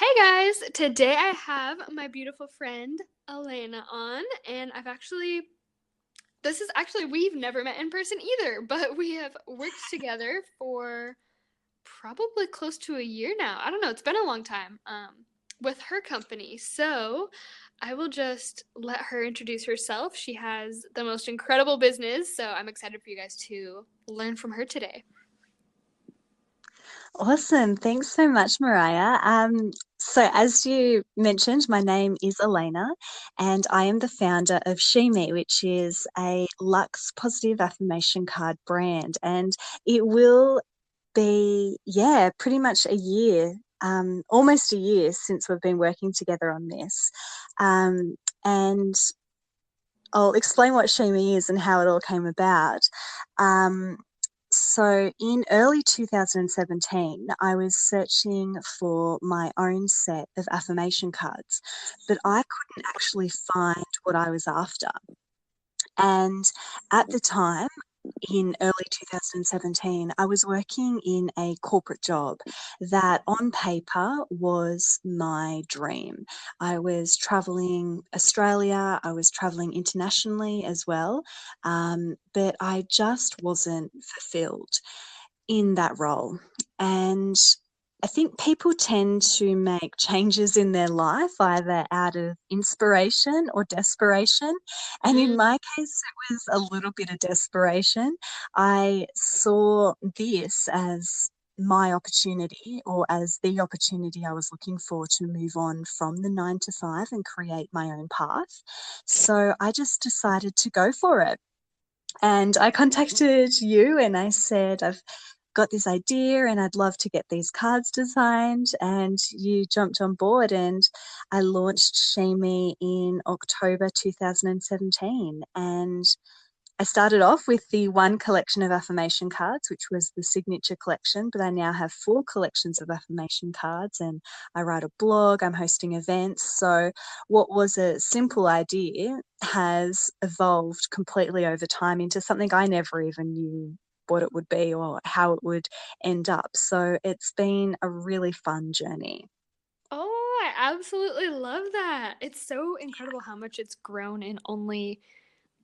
Hey guys, today I have my beautiful friend Alaina on, and this is actually, we've never met in person either, but we have worked together for probably close to a year now. I don't know, it's been a long time with her company. So I will just let her introduce herself. She has the most incredible business, so I'm excited for you guys to learn from her today. Awesome. Thanks so much, Mariah. So, as you mentioned, my name is Alaina, and I am the founder of Shii Mii, which is a luxe positive affirmation card brand. And it will be, yeah, pretty much a year, almost a year since we've been working together on this. And I'll explain what Shii Mii is and how it all came about. Um, so in early 2017, I was searching for my own set of affirmation cards, but I couldn't actually find what I was after. And at the time, in early 2017, I was working in a corporate job that on paper was my dream. I was traveling Australia, I was traveling internationally as well, but I just wasn't fulfilled in that role. And I think people tend to make changes in their life either out of inspiration or desperation. And in Mm. my case, it was a little bit of desperation. I saw this as my opportunity or as the opportunity I was looking for to move on from the 9 to 5 and create my own path. So I just decided to go for it. And I contacted you and I said, I've got this idea and I'd love to get these cards designed. And you jumped on board and I launched Shii Mii in October 2017. And I started off with the one collection of affirmation cards, which was the signature collection, but I now have four collections of affirmation cards and I write a blog, I'm hosting events. So, what was a simple idea has evolved completely over time into something I never even knew what it would be or how it would end up. So, it's been a really fun journey. Oh, I absolutely love that. It's so incredible how much it's grown in only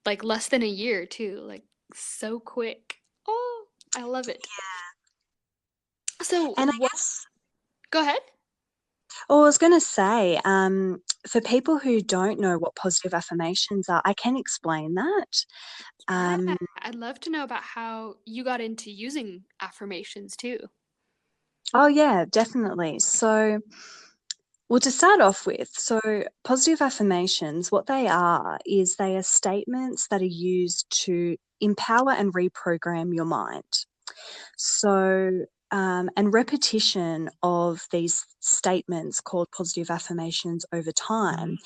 like less than a year too, like so quick. Oh, I love it. So And I what? guess Go ahead. Oh, I was going to say, for people who don't know what positive affirmations are, I can explain that. Yeah, Um, I'd love to know about how you got into using affirmations too. oh, yeah, definitely. So, well, to start off with, so positive affirmations, what they are is they are statements that are used to empower and reprogram your mind. So, and repetition of these statements called positive affirmations over time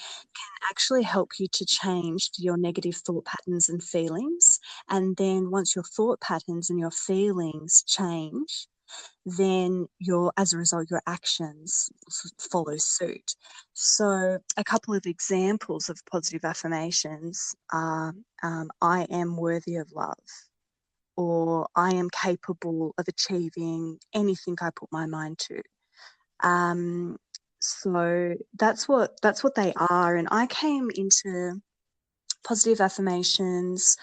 actually help you to change your negative thought patterns and feelings. And then once your thought patterns and your feelings change, then as a result, your actions follow suit. So, a couple of examples of positive affirmations are I am worthy of love, or I am capable of achieving anything I put my mind to. Um, so that's what they are. And I came into positive affirmations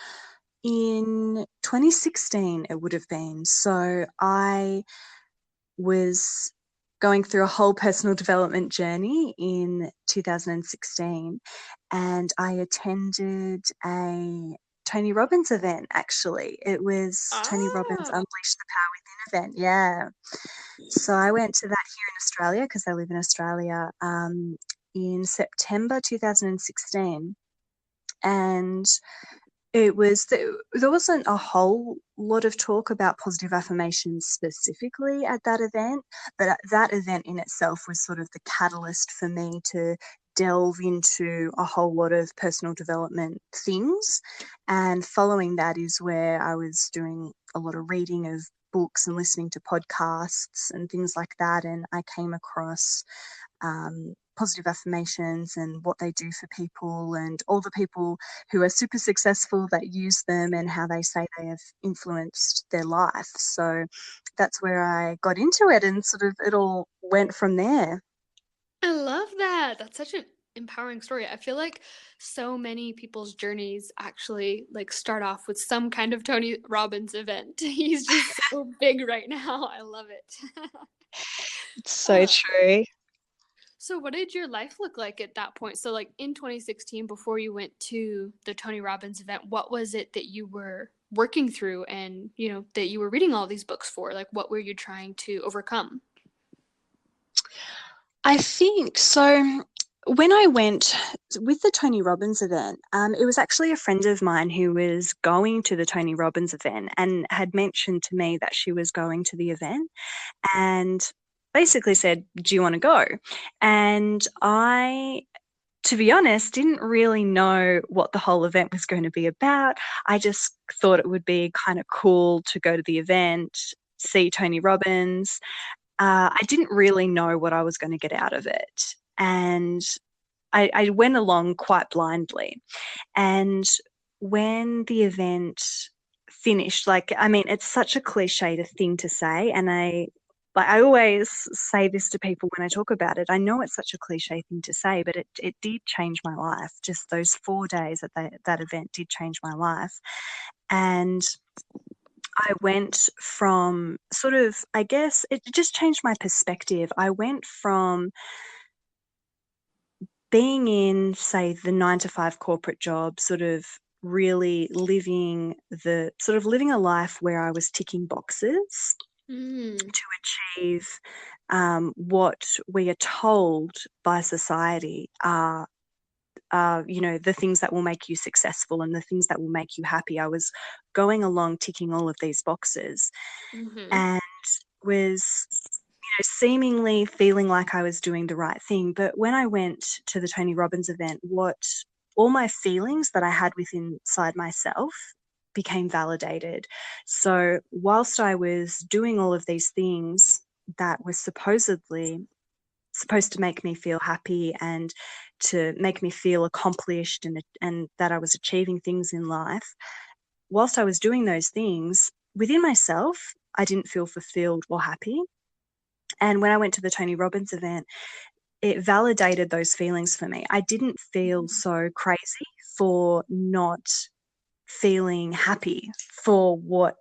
in 2016, it would have been. So I was going through a whole personal development journey in 2016, and I attended a Tony Robbins event. Actually, it was Tony Robbins Oh, Unleash the Power Within event. Yeah. So I went to that here in Australia because I live in Australia in September 2016. And there wasn't a whole lot of talk about positive affirmations specifically at that event, but that event in itself was sort of the catalyst for me to delve into a whole lot of personal development things. And following that is where I was doing a lot of reading of books and listening to podcasts and things like that. And I came across positive affirmations and what they do for people, and all the people who are super successful that use them and how they say they have influenced their life. So that's where I got into it, and sort of it all went from there. I love that. That's such an empowering story. I feel like so many people's journeys actually like start off with some kind of Tony Robbins event. He's just so big right now. I love it. It's so uh, true. so what did your life look like at that point? So like in 2016 before you went to the Tony Robbins event, what was it that you were working through and, that you were reading all these books for? Like what were you trying to overcome? I think so. When I went with the Tony Robbins event, it was actually a friend of mine who was going to the Tony Robbins event and had mentioned to me that she was going to the event and basically said, "Do you want to go?" And I, to be honest, didn't really know what the whole event was going to be about. I just thought it would be kind of cool to go to the event, see Tony Robbins. I didn't really know what I was going to get out of it. And I went along quite blindly. And when the event finished, like, I mean, it's such a cliched thing to say. And I always say this to people when I talk about it. I know it's such a cliche thing to say, but it did change my life. Just those 4 days at that event did change my life. And I went from sort of, I guess it just changed my perspective. I went from being in, say, the 9 to 5 corporate job, sort of really living a life where I was ticking boxes Mm, to achieve what we are told by society are, the things that will make you successful and the things that will make you happy. I was going along ticking all of these boxes mm-hmm. and was seemingly feeling like I was doing the right thing. But when I went to the Tony Robbins event, what all my feelings that I had within inside myself became validated. So whilst I was doing all of these things that were supposedly supposed to make me feel happy and to make me feel accomplished and that I was achieving things in life, whilst I was doing those things within myself, I didn't feel fulfilled or happy. And when I went to the Tony Robbins event, it validated those feelings for me. I didn't feel so crazy for not feeling happy for what,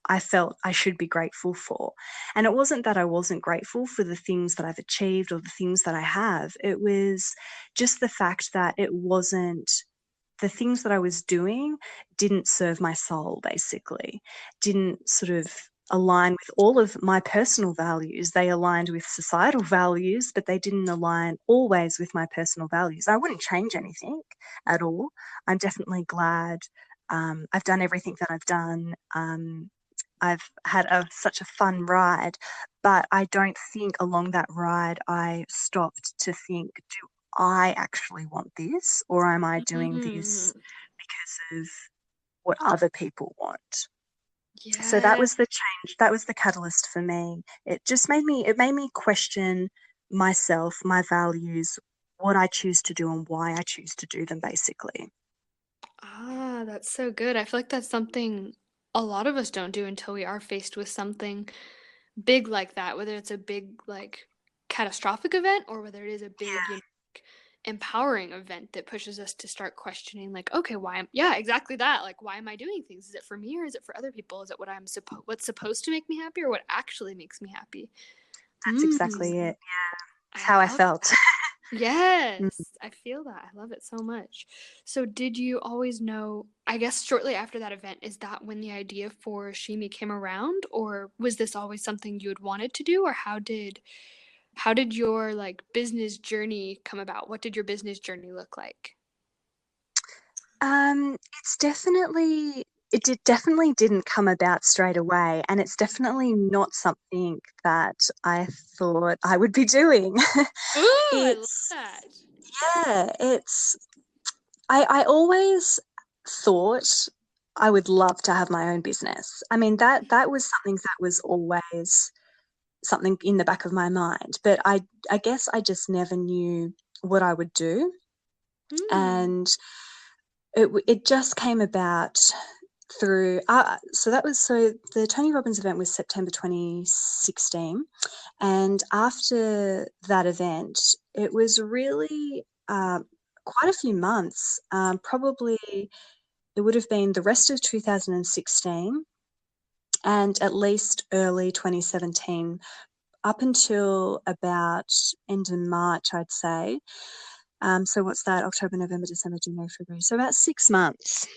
I felt I should be grateful for. And it wasn't that I wasn't grateful for the things that I've achieved or the things that I have. It was just the fact that it wasn't the things that I was doing didn't serve my soul, basically, didn't sort of align with all of my personal values. They aligned with societal values, but they didn't align always with my personal values. I wouldn't change anything at all. I'm definitely glad I've done everything that I've done. I've had such a fun ride, but I don't think along that ride I stopped to think, do I actually want this, or am I doing Mm-hmm. this because of what other people want? So that Yeah. was the change. That was the catalyst for me. It made me question myself, my values, what I choose to do and why I choose to do them, basically. Ah, that's so good. I feel like that's something a lot of us don't do until we are faced with something big like that, whether it's a big, like, catastrophic event or whether it is a big, like, empowering event that pushes us to start questioning, like, okay, yeah, exactly that. Like, why am I doing things? Is it for me or is it for other people? Is it what's supposed to make me happy or what actually makes me happy? That's exactly Mm, it. It's I how I love felt. Yes, I feel that. I love it so much. So, did you always know? I guess shortly after that event, is that when the idea for Shii Mii came around, or was this always something you had wanted to do, or how did your like business journey come about? What did your business journey look like? It's definitely definitely didn't come about straight away, and it's definitely not something that I thought I would be doing. Ooh, I love It's that. yeah, it's I always thought I would love to have my own business. I mean that was something that was always something in the back of my mind, but I guess I just never knew what I would do, Hmm. and it just came about through so the Tony Robbins event was September 2016, and after that event it was really quite a few months, probably it would have been the rest of 2016 and at least early 2017 up until about end of March, I'd say. So what's that? October, November, December, January, February. So about 6 months.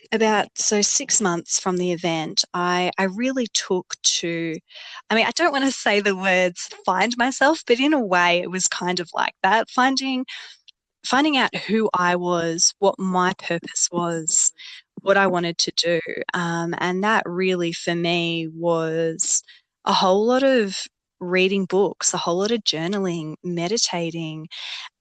So 6 months from the event, I really took to, I mean, I don't want to say the words find myself, but in a way it was kind of like that, finding out who I was, what my purpose was, what I wanted to do. And that really for me was a whole lot of reading books, a whole lot of journaling, meditating,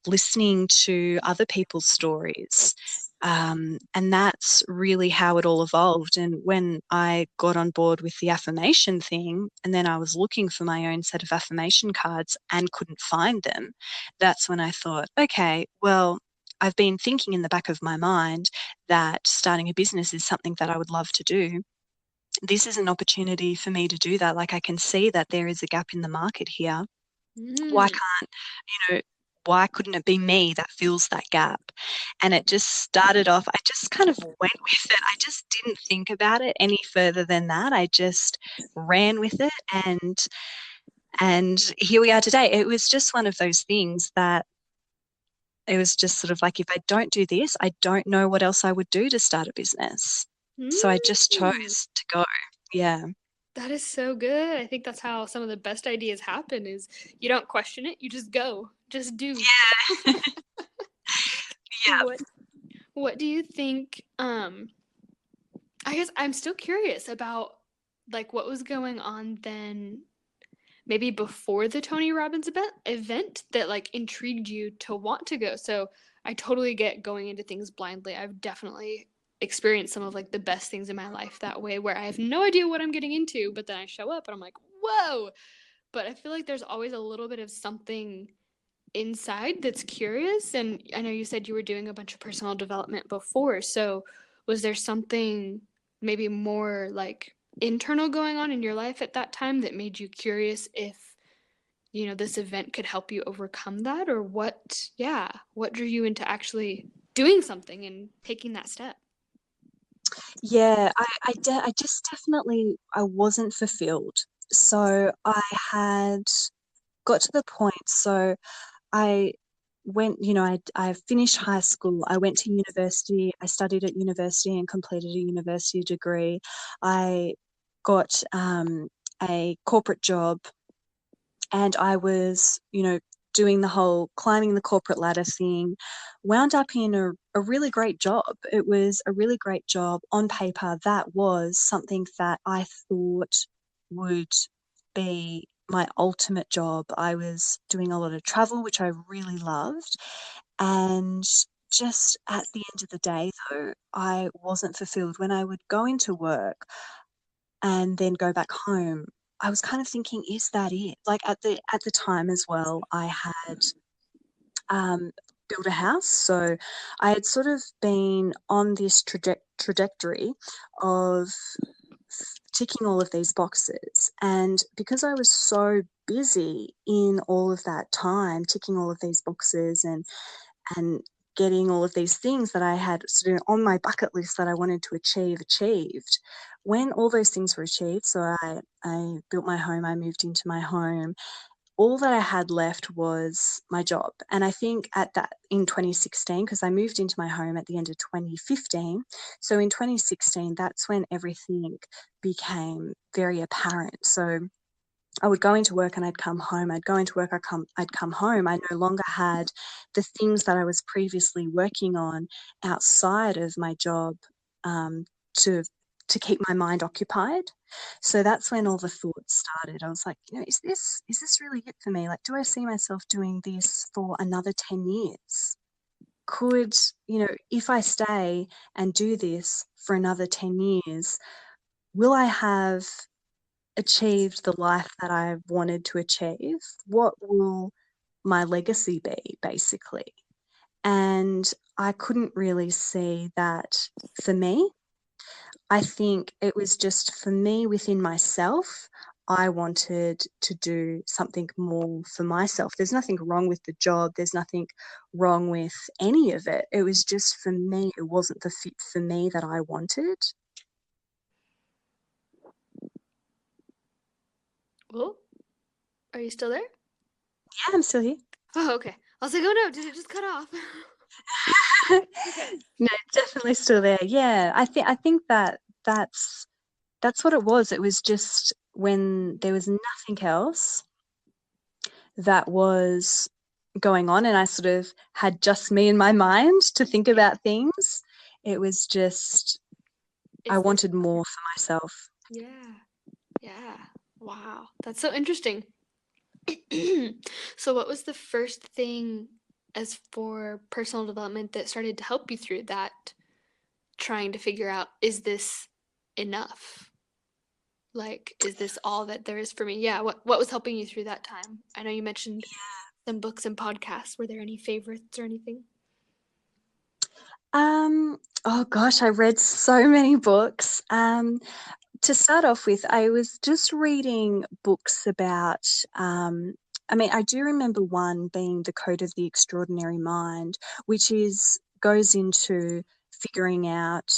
listening to other people's stories. And that's really how it all evolved. And when I got on board with the affirmation thing, and then I was looking for my own set of affirmation cards and couldn't find them, that's when I thought, okay, well, I've been thinking in the back of my mind that starting a business is something that I would love to do. This is an opportunity for me to do that. Like I can see that there is a gap in the market here. Why Mm. can't, you know, why couldn't it be me that fills that gap? And it just started off, I just kind of went with it. I just didn't think about it any further than that. I just ran with it and here we are today. It was just one of those things that it was just sort of like, if I don't do this, I don't know what else I would do to start a business. So I just Mm. chose to go. Yeah. That is so good. I think that's how some of the best ideas happen is you don't question it, you just go. Just do. Yeah. Yeah. What what do you think I guess I'm still curious about like what was going on then maybe before the Tony Robbins event that like intrigued you to want to go. So I totally get going into things blindly. I've definitely experienced some of like the best things in my life that way where I have no idea what I'm getting into, but then I show up and I'm like, whoa. But I feel like there's always a little bit of something inside that's curious. And I know you said you were doing a bunch of personal development before. So was there something maybe more like internal going on in your life at that time that made you curious if this event could help you overcome that, or what drew you into actually doing something and taking that step? Yeah, I just definitely, I wasn't fulfilled. So I had got to the point, so I went, I finished high school, I went to university, I studied at university and completed a university degree. I got a corporate job and I was, doing the whole climbing the corporate ladder thing, wound up in a really great job. It was a really great job on paper. That was something that I thought would be my ultimate job. I was doing a lot of travel, which I really loved. And just at the end of the day, though, I wasn't fulfilled. When I would go into work, and then go back home, I was kind of thinking, is that it? Like at the time as well, I had um, built a house, so I had sort of been on this trajectory of ticking all of these boxes, and because I was so busy in all of that time ticking all of these boxes and getting all of these things that I had sort of on my bucket list that I wanted to achieved. When all those things were achieved, so I built my home, I moved into my home, all that I had left was my job. And I think at that in 2016, because I moved into my home at the end of 2015, so in 2016, that's when everything became very apparent. So I would go into work and I'd come home. I'd go into work, I'd come home. I no longer had the things that I was previously working on outside of my job um, to to keep my mind occupied. So that's when all the thoughts started. I was like, is this really it for me? Like, do I see myself doing this for another 10 years? Could, if I stay and do this for another 10 years, will I have achieved the life that I wanted to achieve? What will my legacy be, basically? And I couldn't really see that for me. I think it was just for me within myself. I wanted to do something more for myself. There's nothing wrong with the job. There's nothing wrong with any of it. It was just for me. It wasn't the fit for me that I wanted. Oh, are you still there? Yeah, I'm still here. Oh, okay. I was like, oh no, did it just cut off? Okay. No, definitely still there. Yeah, I think that that's what it was. It was just when there was nothing else that was going on and I sort of had just me in my mind to think about things. It was just I Is this? wanted more for myself. Yeah. Yeah. Wow. That's so interesting. So what was the first thing as for personal development that started to help you through that trying to figure out, is this enough? Like, is this all that there is for me? Yeah, what was helping you through that time? I know you mentioned some books and podcasts. Were there any favorites or anything? Oh gosh, I read so many books. To start off with, I was just reading books about, I mean, I do remember one being The Code of the Extraordinary Mind, which goes into figuring out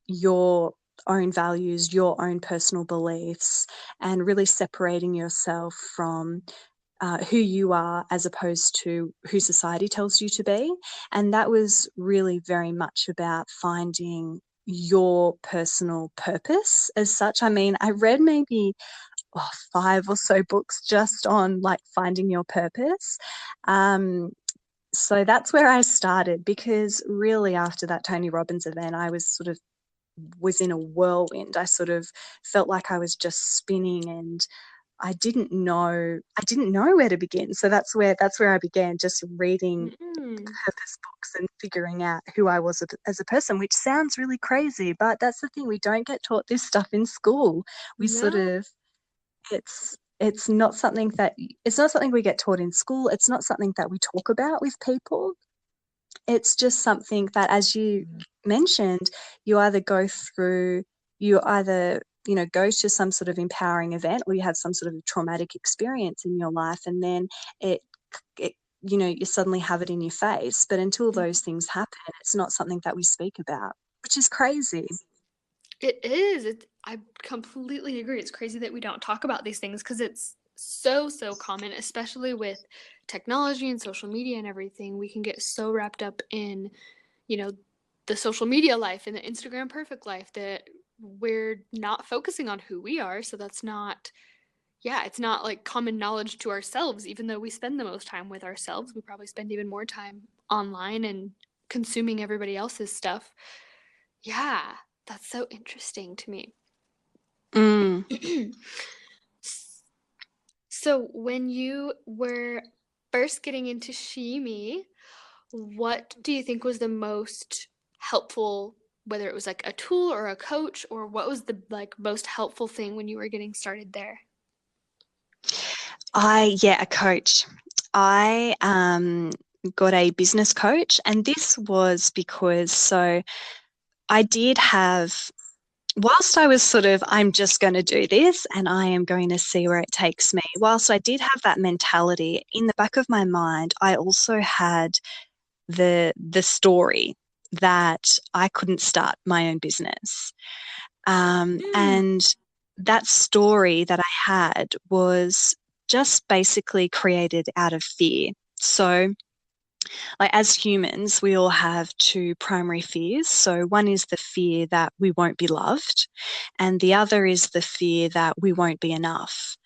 your own values, your own personal beliefs, and really separating yourself from who you are as opposed to who society tells you to be. And that was really very much about finding your personal purpose as such. I mean, I read maybe 5 or so books just on like finding your purpose. So that's where I started, because really after that Tony Robbins event, I was in a whirlwind. I sort of felt like I was just spinning, and I didn't know where to begin. So that's where I began, just reading Mm-mm. purpose books and figuring out who I was as a person, which sounds really crazy, but that's the thing. We don't get taught this stuff in school. We sort No. of it's not something that it's not something we get taught in school. It's not something that we talk about with people. It's just something that, as you mentioned, you either go through, you either, go to some sort of empowering event, or you have some sort of traumatic experience in your life, and then it, it you suddenly have it in your face. But until those things happen, it's not something that we speak about, which is crazy. It is. I completely agree. It's crazy that we don't talk about these things because it's so, so common, especially with technology and social media and everything. We can get so wrapped up in, you know, the social media life and the Instagram perfect life that we're not focusing on who we are. So that's not, yeah, it's not like common knowledge to ourselves, even though we spend the most time with ourselves. We probably spend even more time online and consuming everybody else's stuff. Yeah, that's so interesting to me. Mm. So, when you were first getting into Shii Mii, what do you think was the most helpful, whether it was like a tool or a coach, or what was the like most helpful thing when you were getting started there? Yeah, a coach. I got a business coach, and this was because I did have, whilst I was sort of, I'm just going to do this and I am going to see where it takes me, whilst I did have that mentality, in the back of my mind, I also had the story that I couldn't start my own business. Mm, And that story that I had was just basically created out of fear. So, like, as humans, we all have two primary fears. So one is the fear that we won't be loved, and the other is the fear that we won't be enough.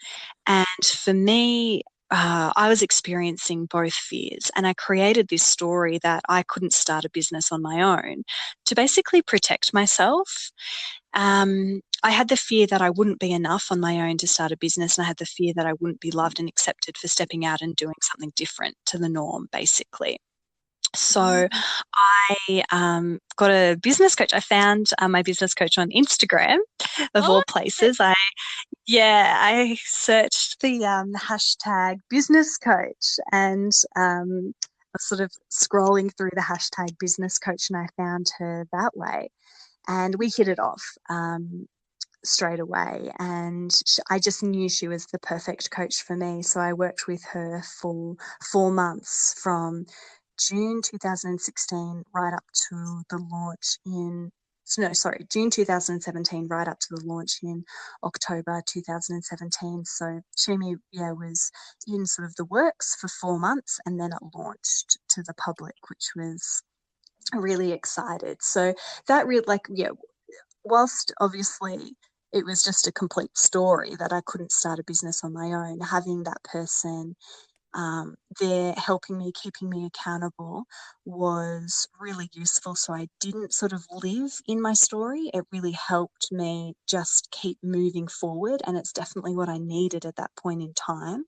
And for me, I was experiencing both fears, and I created this story that I couldn't start a business on my own to basically protect myself. I had the fear that I wouldn't be enough on my own to start a business, and I had the fear that I wouldn't be loved and accepted for stepping out and doing something different to the norm, basically. So mm. I got a business coach. I found my business coach on Instagram, of Oh, all places. I searched the hashtag business coach, and I was sort of scrolling through the hashtag business coach, and I found her that way. and we hit it off straight away. And I just knew she was the perfect coach for me. So I worked with her for 4 months from June 2016 right up to the launch in no, sorry, June 2017, right up to the launch in October 2017. So Shii Mii, yeah, was in sort of the works for 4 months, and then it launched to the public, which was really excited. So that really, like, yeah, whilst obviously it was just a complete story that I couldn't start a business on my own, having that person there helping me, keeping me accountable was really useful. So I didn't sort of live in my story. It really helped me just keep moving forward. And it's definitely what I needed at that point in time.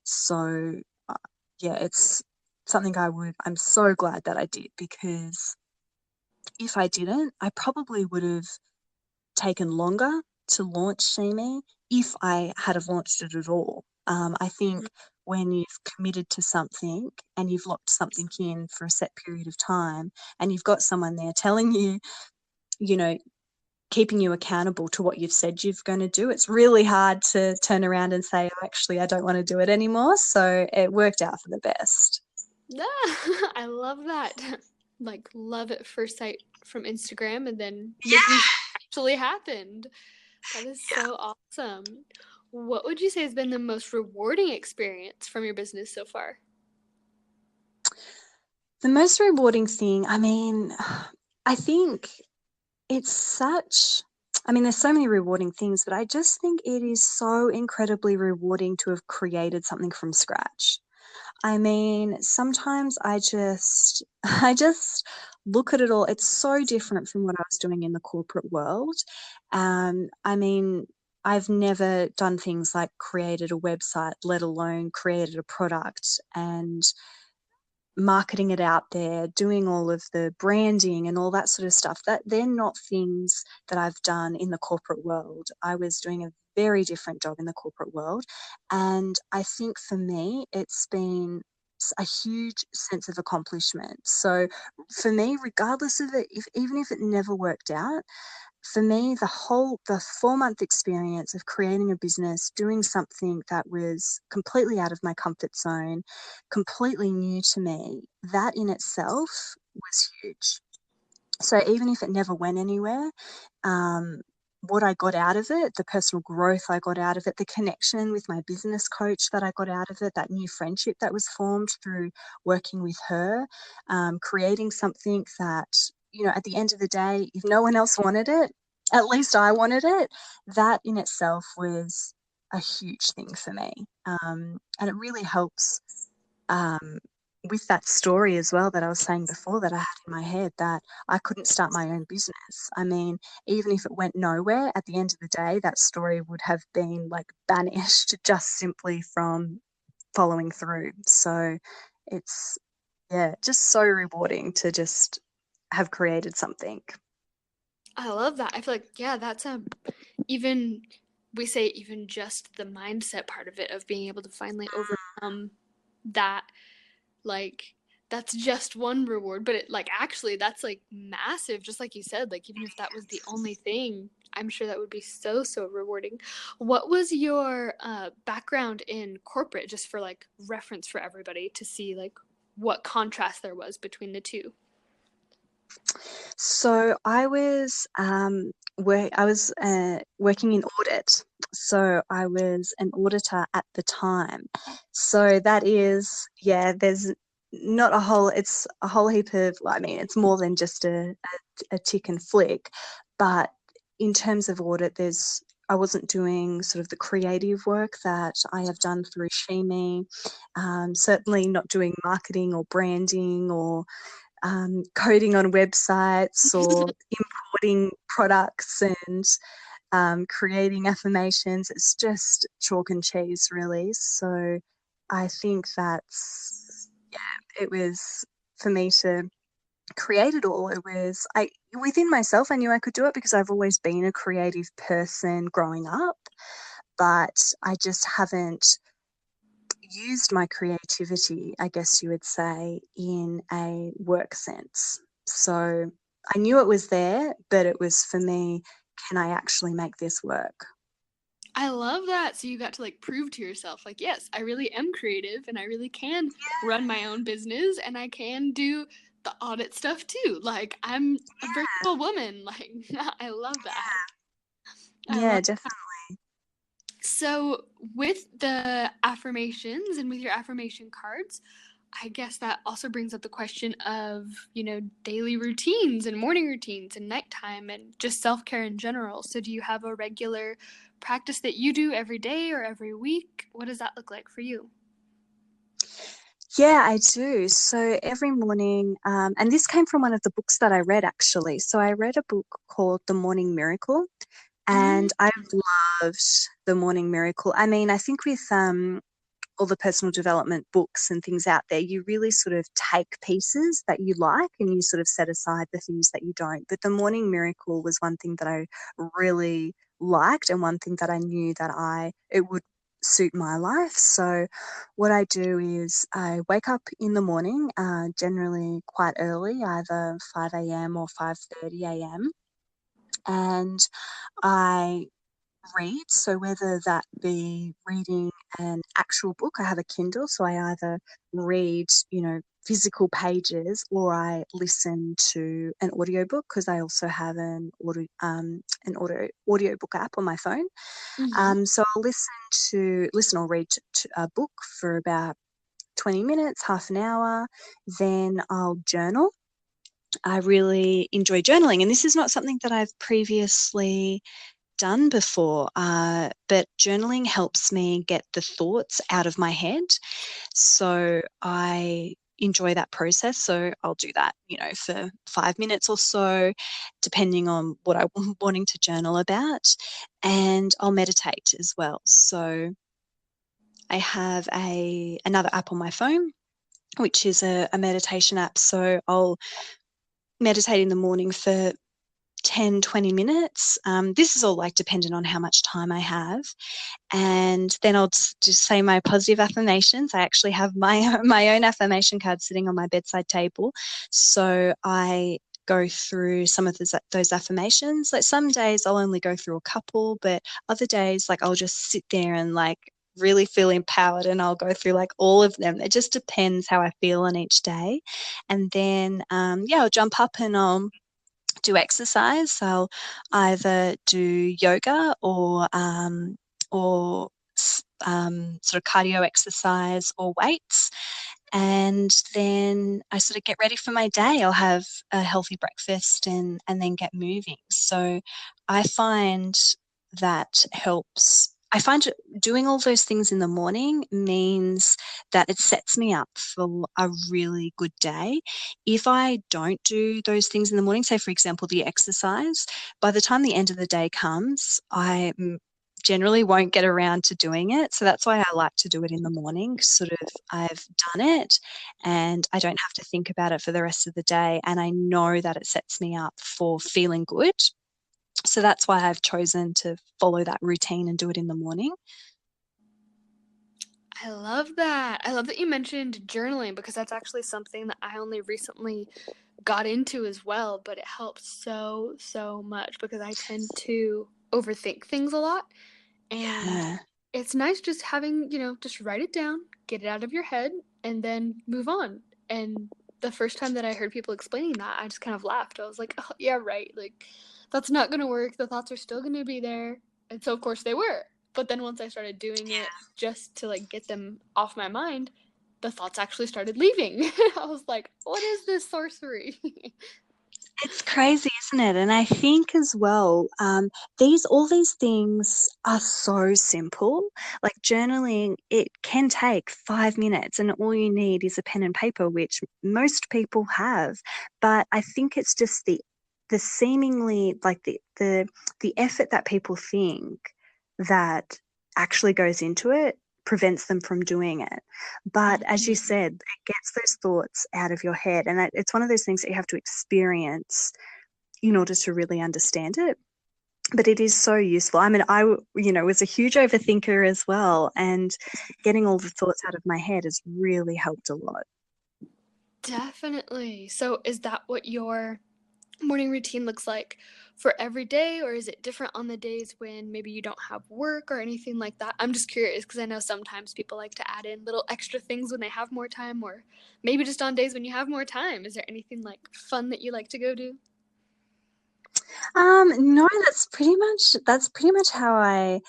So, uh, yeah, it's something I'm so glad that I did, because if I didn't, I probably would have taken longer to launch Shii Mii if I had have launched it at all. I think when you've committed to something and you've locked something in for a set period of time, and you've got someone there telling you, you know, keeping you accountable to what you've said you're going to do, it's really hard to turn around and say, oh, actually, I don't want to do it anymore. So it worked out for the best. Yeah, I love that. Like, love at first sight from Instagram, and then making sure it actually happened. That is so awesome. What would you say has been the most rewarding experience from your business so far? The most rewarding thing, I mean, I think it's such, I mean, there's so many rewarding things, but I just think it is so incredibly rewarding to have created something from scratch. I mean, sometimes I just look at it all. It's so different from what I was doing in the corporate world. I mean, I've never done things like created a website, let alone created a product and marketing it out there, doing all of the branding and all that sort of stuff. That they're not things that I've done in the corporate world. I was doing a very different job in the corporate world, and I think for me it's been a huge sense of accomplishment. So for me, regardless of it, if even if it never worked out, for me, the 4 month experience of creating a business, doing something that was completely out of my comfort zone, completely new to me, that in itself was huge. So even if it never went anywhere, um, what I got out of it, the personal growth I got out of it, the connection with my business coach that I got out of it, that new friendship that was formed through working with her, creating something that, at the end of the day, if no one else wanted it, at least I wanted it. That in itself was a huge thing for me. And it really helps um, with that story as well that I was saying before that I had in my head, that I couldn't start my own business. I mean, even if it went nowhere, at the end of the day, that story would have been like banished just simply from following through. So it's, yeah, just so rewarding to just have created something. I love that. I feel like, yeah, that's even we say even just the mindset part of it, of being able to finally overcome that, like, that's just one reward, but it, like, actually that's like massive, just like you said, like even if that was the only thing, I'm sure that would be so rewarding. What was your background in corporate, just for like reference for everybody to see like what contrast there was between the two? So I was working in audit. So I was an auditor at the time. So that is, yeah, there's not a whole, it's a whole heap of, I mean, it's more than just a tick and flick. But in terms of audit, I wasn't doing sort of the creative work that I have done through Shii Mii. Certainly not doing marketing or branding or coding on websites or importing products and creating affirmations. It's just chalk and cheese, really. So I think it was for me to create it all. It was, within myself, I knew I could do it because I've always been a creative person growing up, but I just haven't used my creativity, I guess you would say, in a work sense. So I knew it was there, but it was for me, can I actually make this work? I love that. So you got to like prove to yourself, like, yes, I really am creative and I really can run my own business and I can do the audit stuff too. Like, I'm a versatile woman. Like, I love that. I Yeah, love. definitely. So, with the affirmations and with your affirmation cards, I guess that also brings up the question of, daily routines and morning routines and nighttime and just self care in general. So, do you have a regular practice that you do every day or every week? What does that look like for you? Yeah, I do. So every morning, and this came from one of the books that I read actually. So I read a book called The Morning Miracle, Mm, and I've loved The Morning Miracle. I mean, I think with all the personal development books and things out there, you really sort of take pieces that you like and you sort of set aside the things that you don't. But The Morning Miracle was one thing that I really liked and one thing that I knew that it would suit my life. So what I do is I wake up in the morning, generally quite early, either 5 a.m. or 5:30 a.m. And I read. So whether that be reading an actual book, I have a Kindle, so I either read, physical pages or I listen to an audiobook because I also have an audiobook app on my phone. mm-hmm. So I'll listen or read to a book for about 20 minutes, half an hour, then I'll journal. I really enjoy journaling, and this is not something that I've previously done before, but journaling helps me get the thoughts out of my head. So I enjoy that process. So I'll do that, for 5 minutes or so, depending on what I'm wanting to journal about. And I'll meditate as well. So I have another app on my phone, which is a meditation app. So I'll meditate in the morning for 10, 20 minutes. This is all like dependent on how much time I have. And then I'll just say my positive affirmations. I actually have my my own affirmation card sitting on my bedside table. So I go through some of those affirmations. Like some days I'll only go through a couple, but other days like I'll just sit there and like really feel empowered and I'll go through like all of them. It just depends how I feel on each day. And then I'll jump up and I'll do exercise. So I'll either do yoga or sort of cardio exercise or weights. And then I sort of get ready for my day. I'll have a healthy breakfast and then get moving. So I find that helps. I find doing all those things in the morning means that it sets me up for a really good day. If I don't do those things in the morning, say for example the exercise, by the time the end of the day comes, I generally won't get around to doing it. So that's why I like to do it in the morning. Sort of, I've done it and I don't have to think about it for the rest of the day. And I know that it sets me up for feeling good. So that's why I've chosen to follow that routine and do it in the morning. I love that. I love that you mentioned journaling because that's actually something that I only recently got into as well, but it helps so, so much because I tend to overthink things a lot. And Yeah. it's nice just having, just write it down, get it out of your head, and then move on. And the first time that I heard people explaining that, I just kind of laughed. I was like, oh, yeah, right. Like, that's not going to work. The thoughts are still going to be there. And so, of course, they were. But then once I started doing it just to like get them off my mind, the thoughts actually started leaving. I was like, what is this sorcery? It's crazy, isn't it? And I think as well, all these things are so simple. Like journaling, it can take 5 minutes, and all you need is a pen and paper, which most people have. But I think it's just the seemingly like the effort that people think that actually goes into it prevents them from doing it. But as you Mhm. said, it gets those thoughts out of your head. And it's one of those things that you have to experience in order to really understand it. But it is so useful. I mean, was a huge overthinker as well. And getting all the thoughts out of my head has really helped a lot. Definitely. So is that what your morning routine looks like for every day, or is it different on the days when maybe you don't have work or anything like that? I'm just curious because I know sometimes people like to add in little extra things when they have more time, or maybe just on days when you have more time. Is there anything like fun that you like to go do? No, that's pretty much how I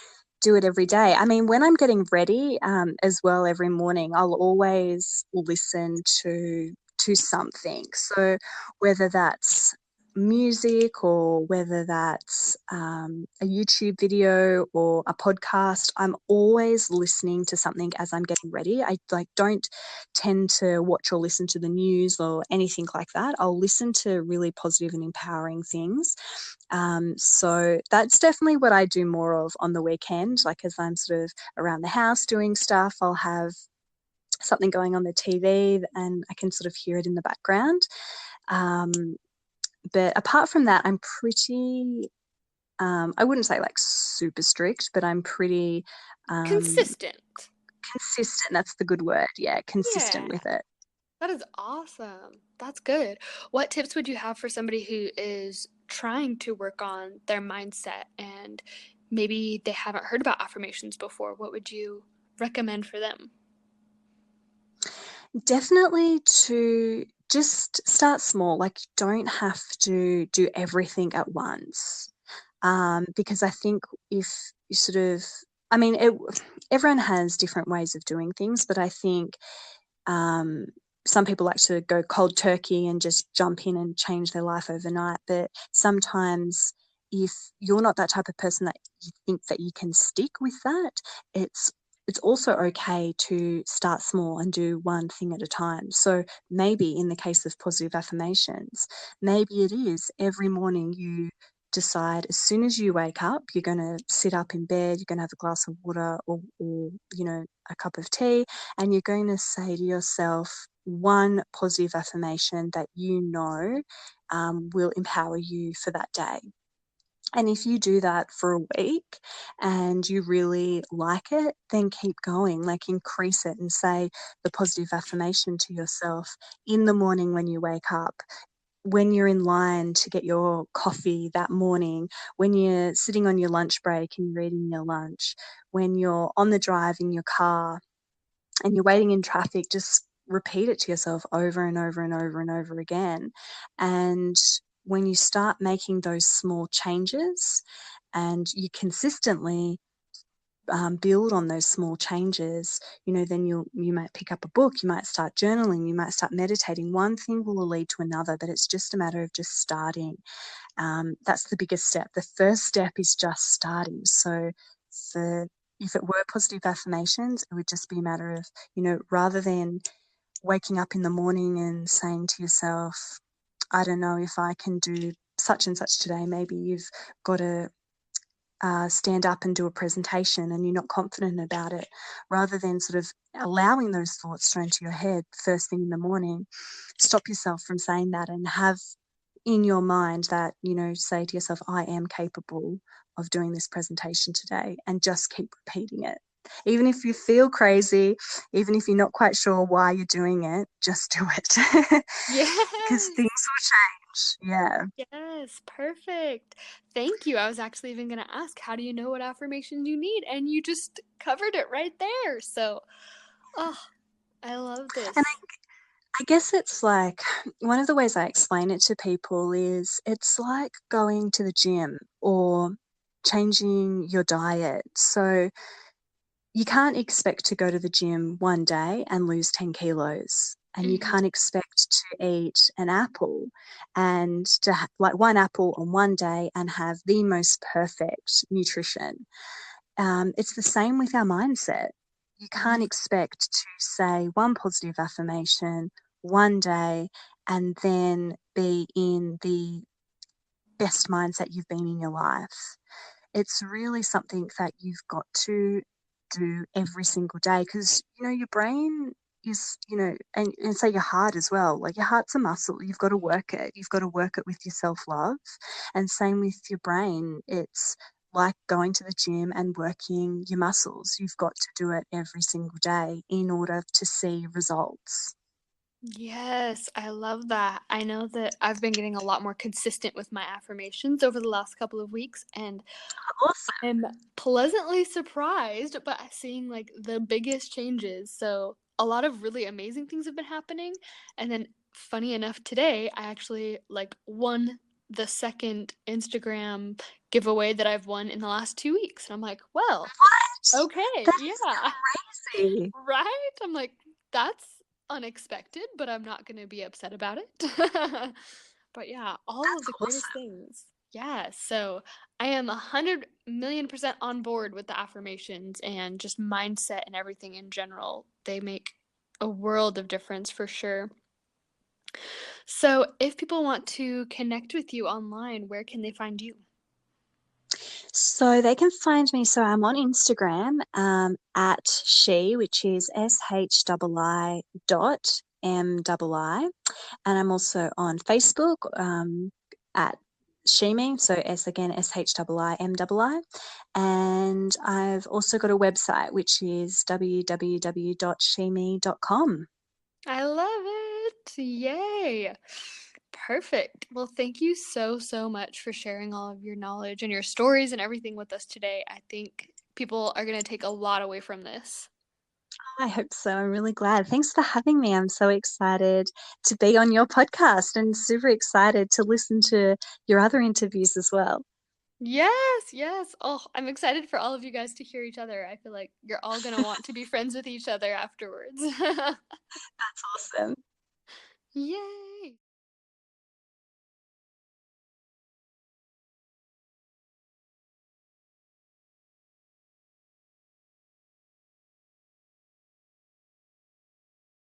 do it every day. I mean, when I'm getting ready, as well every morning, I'll always listen to something. So whether that's music or whether that's a YouTube video or a podcast, I'm always listening to something as I'm getting ready. I like don't tend to watch or listen to the news or anything like that. I'll listen to really positive and empowering things. So that's definitely what I do more of on the weekend. Like as I'm sort of around the house doing stuff, I'll have something going on the TV and I can sort of hear it in the background. Um, but apart from that, I'm pretty, I wouldn't say like super strict, but I'm pretty Consistent. consistent. That's the good word. Yeah, Yeah, consistent with it. that is awesome. That's good. What tips would you have for somebody who is trying to work on their mindset and maybe they haven't heard about affirmations before? What would you recommend for them? Definitely to just start small. Like, you don't have to do everything at once. Because I think if you sort of, I mean, everyone has different ways of doing things, but I think um, some people like to go cold turkey and just jump in and change their life overnight. But sometimes, if you're not that type of person that you think that you can stick with that, it's it's also okay to start small and do one thing at a time. So maybe in the case of positive affirmations, maybe it is every morning you decide as soon as you wake up, you're going to sit up in bed, you're going to have a glass of water or a cup of tea, and you're going to say to yourself one positive affirmation that will empower you for that day. And if you do that for a week and you really like it, then keep going, like increase it and say the positive affirmation to yourself in the morning when you wake up, when you're in line to get your coffee that morning, when you're sitting on your lunch break and you're eating your lunch, when you're on the drive in your car and you're waiting in traffic, just repeat it to yourself over and over and over and over again. And when you start making those small changes and you consistently build on those small changes, then you might pick up a book, you might start journaling, you might start meditating. One thing will lead to another, but it's just a matter of just starting. That's the biggest step. The first step is just starting. So for if it were positive affirmations, it would just be a matter of, rather than waking up in the morning and saying to yourself, I don't know if I can do such and such today. Maybe you've got to stand up and do a presentation and you're not confident about it. Rather than sort of allowing those thoughts thrown to your head first thing in the morning, stop yourself from saying that and have in your mind that, say to yourself, I am capable of doing this presentation today, and just keep repeating it. Even if you feel crazy, even if you're not quite sure why you're doing it, just do it. Because things Yes. will change. Yeah. Yes, perfect. Thank you. I was actually even going to ask, how do you know what affirmations you need? And you just covered it right there. So, oh, I love And this. I guess it's like one of the ways I explain it to people is it's like going to the gym or changing your diet. So you can't expect to go to the gym one day and lose 10 kilos. And you Hmm. can't expect to eat an apple and like one apple on one day and have the most perfect nutrition. It's the same with our mindset. You can't expect to say one positive affirmation one day and then be in the best mindset you've been in your life. It's really something that you've got to do every single day because, your brain is, and say your heart as well. Like your heart's a muscle. You've got to work it. You've got to work it with your self love. And same with your brain. It's like going to the gym and working your muscles. You've got to do it every single day in order to see results. Yes, I love that. I know that I've been getting a lot more consistent with my affirmations over the last couple of weeks, and Awesome. I'm pleasantly surprised by seeing like the biggest changes. So, a lot of really amazing things have been happening. And then, funny enough, today I actually like won the second Instagram giveaway that I've won in the last 2 weeks. And I'm like, well, What? okay, That is yeah. crazy. Right? I'm like, "That's unexpected, but I'm not gonna be upset about it." But yeah, all of That's the greatest awesome. things. Yeah, so I am 100,000,000% on board with the affirmations and just mindset and everything in general. They make a world of difference for sure. So if people want to connect with you online, where can they find you? So they can find me. So I'm on Instagram at Shii, which is SHII dot MII. And I'm also on Facebook at Shii Mii, so S again, SHIIMII. And I've also got a website, which is www.shimii.com. I love it. Yay. Perfect. Well, thank you so, so much for sharing all of your knowledge and your stories and everything with us today. I think people are going to take a lot away from this. I hope so. I'm really glad. Thanks for having me. I'm so excited to be on your podcast and super excited to listen to your other interviews as well. Yes, yes. Oh, I'm excited for all of you guys to hear each other. I feel like you're all going to want to be friends with each other afterwards. That's awesome. Yay.